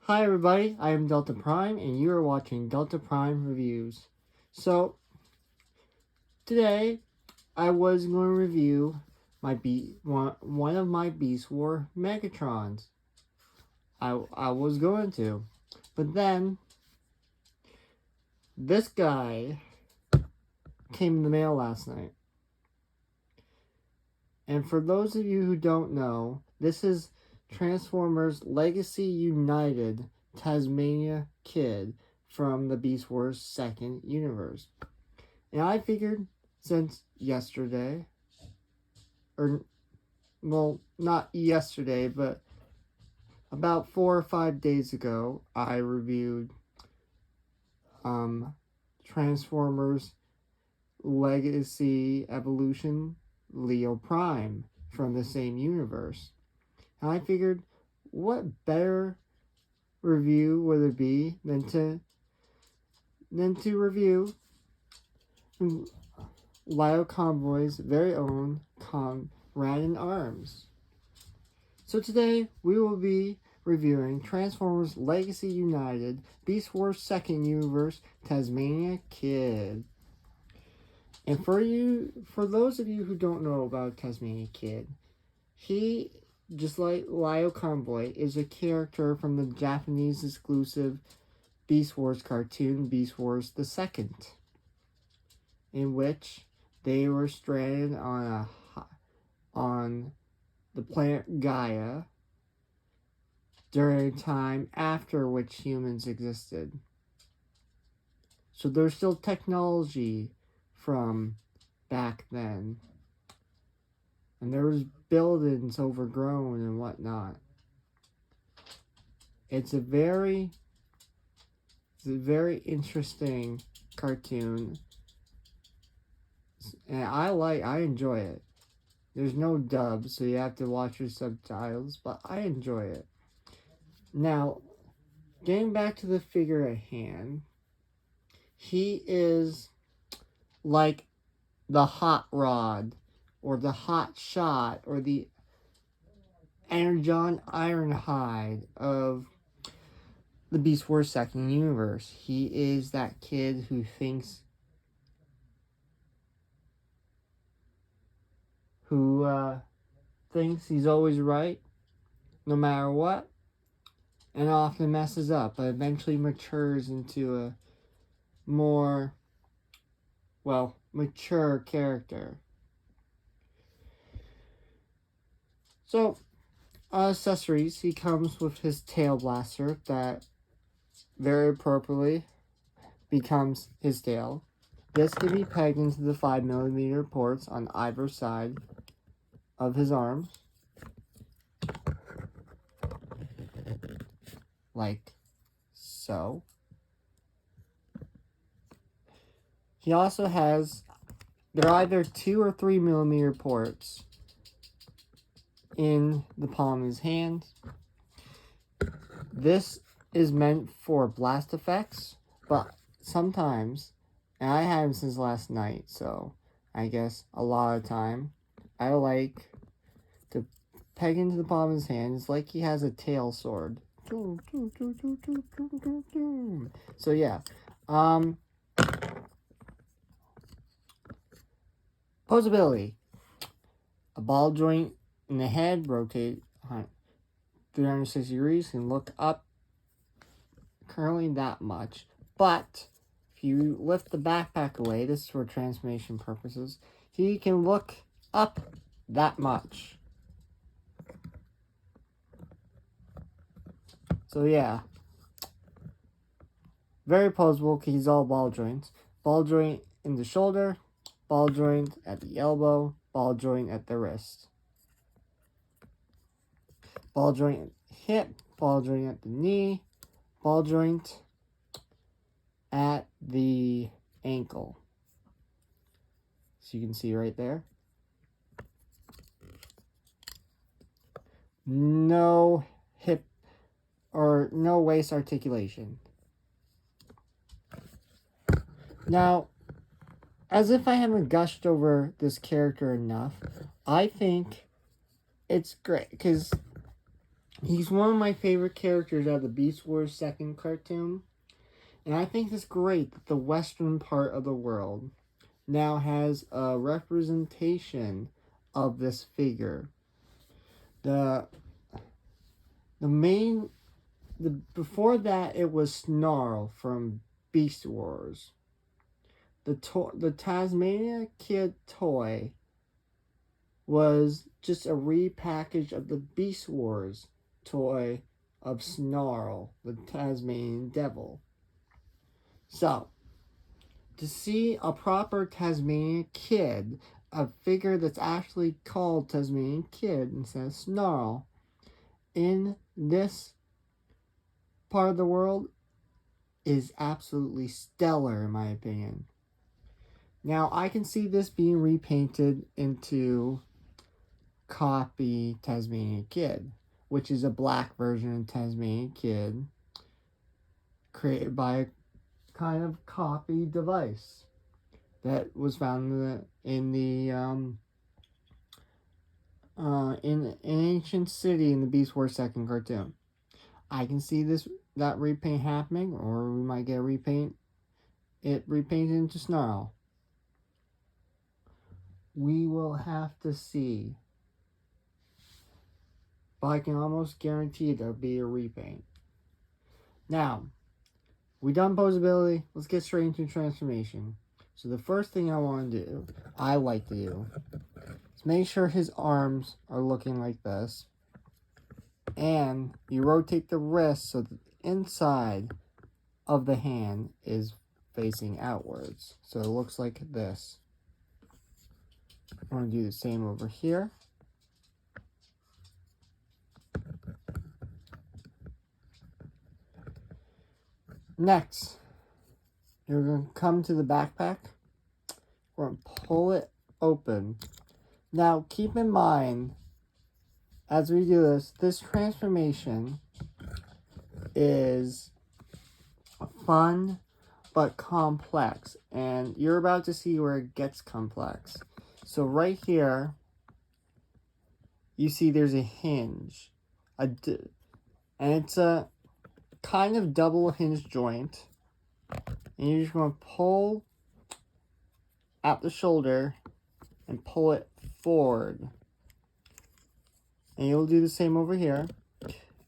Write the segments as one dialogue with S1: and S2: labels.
S1: Hi everybody, I am Delta Prime and you are watching Delta Prime Reviews. So, today I was going to review one of my Beast War Megatrons. I was going to. But then, this guy came in the mail last night. And for those of you who don't know, this is Transformers Legacy United Tasmania Kid from the Beast Wars second universe. And I figured since yesterday, or, well, not yesterday, but about 4 or 5 days ago, I reviewed Transformers Legacy Evolution Leo Prime from the same universe. And I figured, what better review would it be than to review Lyle Convoy's very own Comrade in Arms. So today we will be reviewing Transformers Legacy United Beast Wars second universe Tasmania Kid. And for those of you who don't know about Tasmania Kid, he, just like Lyle Convoy, is a character from the Japanese exclusive Beast Wars cartoon Beast Wars the Second, in which they were stranded on the planet Gaia during a time after which humans existed. So there's still technology from back then. And there was buildings overgrown and whatnot. It's a very interesting cartoon. And I enjoy it. There's no dub, so you have to watch your subtitles, but I enjoy it. Now, getting back to the figure at hand, he is like the Hot Rod, or the Hot Shot, or the Energon Ironhide of the Beast Wars second universe. He is that kid who thinks he's always right, no matter what, and often messes up, but eventually matures into a more, mature character. So, accessories, he comes with his tail blaster that very appropriately becomes his tail. This can be pegged into the 5mm ports on either side of his arms, like so. He also has, they're either 2 or 3mm ports in the palm of his hand. This is meant for blast effects, but sometimes, and I had him since last night, so I guess a lot of time, I like to peg into the palm of his hand. It's like he has a tail sword. So yeah, posability. A ball joint in the head, rotate 360 degrees, can look up currently that much. But if you lift the backpack away, this is for transformation purposes, he can look up that much. So yeah, very posable because he's all ball joints. Ball joint in the shoulder, ball joint at the elbow, ball joint at the wrist. Ball joint at the hip, ball joint at the knee, ball joint at the ankle. So you can see right there. No hip or no waist articulation. Now, as if I haven't gushed over this character enough, I think it's great because He's one of my favorite characters out of the Beast Wars second cartoon. And I think it's great that the western part of the world now has a representation of this figure. The main before that it was Snarl from Beast Wars. The Tasmania Kid toy was just a repackage of the Beast Wars toy of Snarl, the Tasmanian Devil. So, to see a proper Tasmanian Kid, a figure that's actually called Tasmanian Kid instead of Snarl, in this part of the world is absolutely stellar in my opinion. Now, I can see this being repainted into copy Tasmanian Kid, which is a black version of Tasmanian Kid created by a kind of copy device that was found in an ancient city in the Beast Wars second cartoon. I can see that repaint happening, or we might get repainted into Snarl. We will have to see. But I can almost guarantee there'll be a repaint. Now, we done posability. Let's get straight into transformation. So the first thing I like to do, is make sure his arms are looking like this. And you rotate the wrist so that the inside of the hand is facing outwards. So it looks like this. I'm going to do the same over here. Next, you're going to come to the backpack. We're going to pull it open. Now, keep in mind, as we do this transformation is fun but complex. And you're about to see where it gets complex. So right here, you see there's a hinge. And it's a kind of double hinge joint. And you're just going to pull at the shoulder and pull it forward. And you'll do the same over here.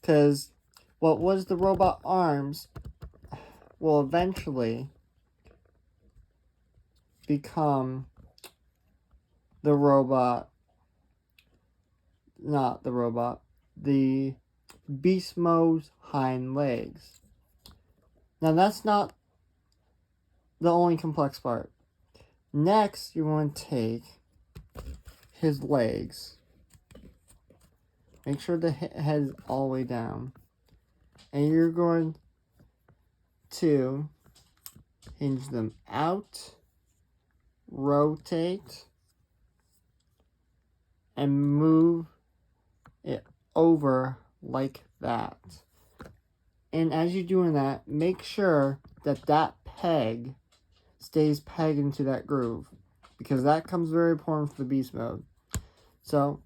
S1: Because what was the robot arms will eventually become the beast mode's hind legs. Now that's not the only complex part. Next, you're going to take his legs. Make sure the head is all the way down. And you're going to hinge them out, rotate, and move it over like that. And as you're doing that, make sure that that peg stays pegged into that groove, because that comes very important for the beast mode. So,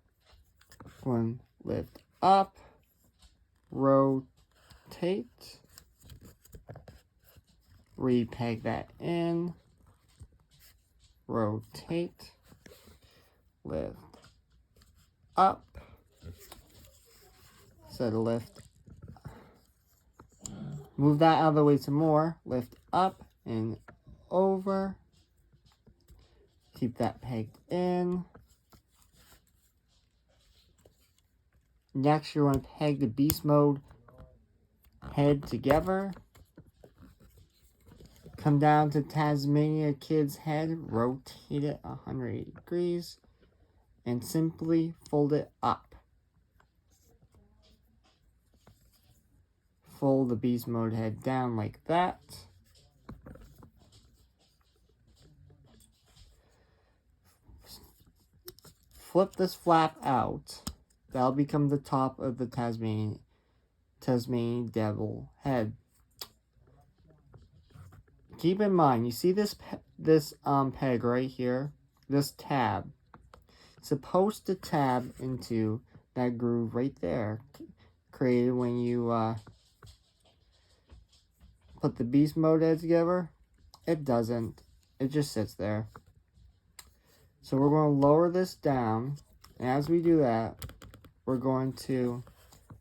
S1: one, lift up, rotate, repeg that in, rotate, lift up, so lift, move that out of the way some more, lift up and over, keep that pegged in. Next, you're going to peg the beast mode head together. Come down to Tasmania Kid's head, rotate it 180 degrees, and simply fold it up. Fold the beast mode head down like that. Flip this flap out. That'll become the top of the Tasmanian Devil head. Keep in mind, you see this peg right here? This tab. It's supposed to tab into that groove right there, created when you put the beast mode head together. It doesn't. It just sits there. So we're going to lower this down. And as we do that, we're going to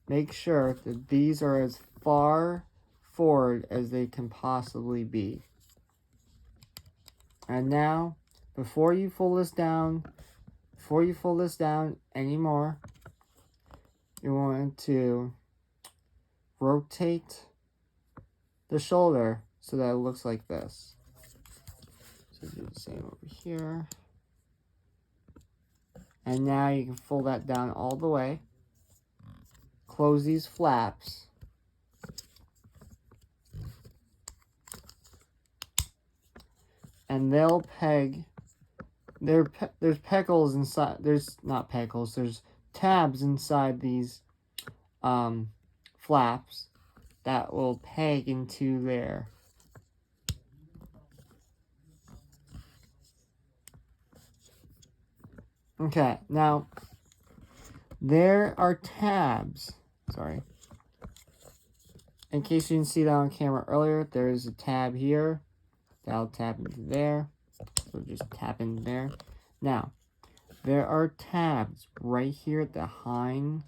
S1: make sure that these are as far forward as they can possibly be. And now, before you fold this down anymore, you're going to rotate the shoulder so that it looks like this. So do the same over here. And now you can fold that down all the way. Close these flaps. And they'll peg. There's pegels inside. There's not pegels. There's tabs inside these flaps that will peg into there. Okay, now there are tabs. Sorry. In case you didn't see that on camera earlier, there is a tab here. That'll tap into there. So just tap in there. Now, there are tabs right here at the hind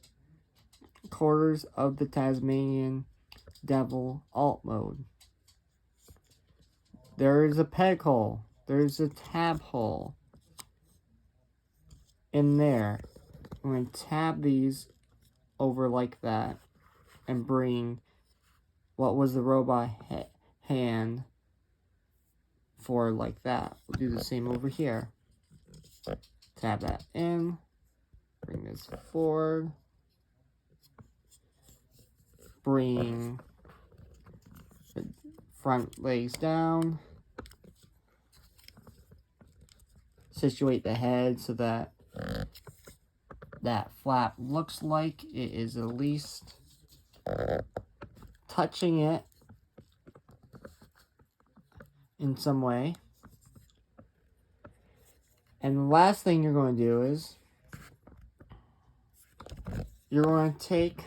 S1: quarters of the Tasmanian Devil alt mode. There is a peg hole. There's a tab hole in there. I'm going to tab these over like that and bring what was the robot hand forward like that. We'll do the same over here. Tab that in. Bring this forward. Bring the front legs down. Situate the head so that that flap looks like it is at least touching it in some way. And the last thing you're going to do is you're going to take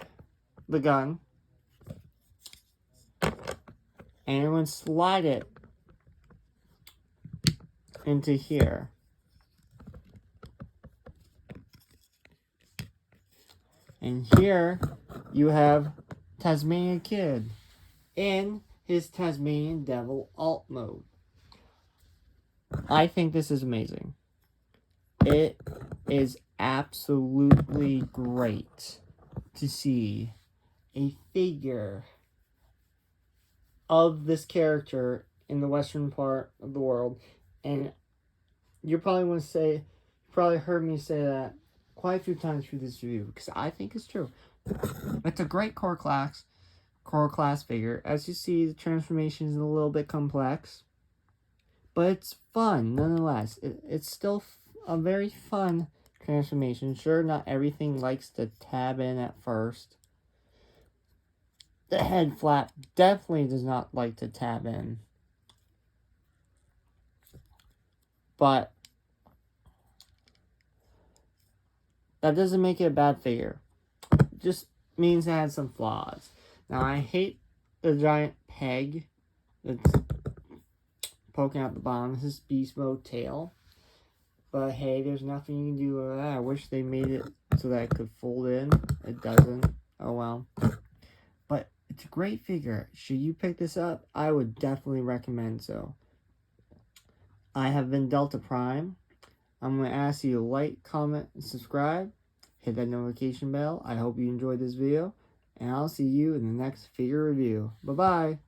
S1: the gun and you're going to slide it into here. And here you have Tasmanian Kid in his Tasmanian Devil alt mode. I think this is amazing. It is absolutely great to see a figure of this character in the western part of the world. And you're probably going to say, you probably heard me say that quite a few times through this review, because I think it's true. It's a great core class figure. As you see, the transformation is a little bit complex, but it's fun nonetheless. It's still a very fun transformation. Sure, not everything likes to tab in at first. The head flap definitely does not like to tab in, but that doesn't make it a bad figure. It just means it has some flaws. Now, I hate the giant peg that's poking out the bottom of his beast mode tail. But hey, there's nothing you can do with that. I wish they made it so that it could fold in. It doesn't. Oh well. But it's a great figure. Should you pick this up? I would definitely recommend so. I have been Delta Prime. I'm going to ask you to like, comment, and subscribe. Hit that notification bell. I hope you enjoyed this video. And I'll see you in the next figure review. Bye-bye.